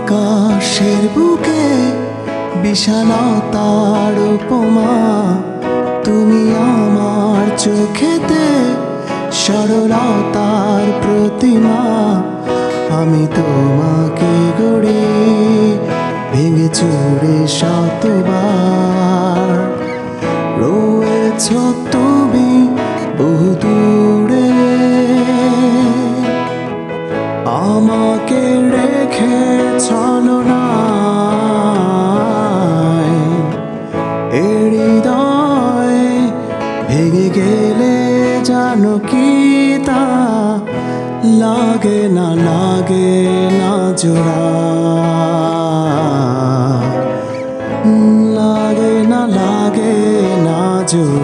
আকাশের বুকে বিশালতার উপমা, তুমি আমার চোখেতে সরলতার প্রতিমা। আমি তোমাকে গড়ে ভেঙে চুরে শতবার, রয়েছ তুমি বহু দূরে, আমাকে রেখে চলো না হৃদয় ভেঙে গেলে জানো কি তা লাগে না জোড়া, লাগে না জোড়া।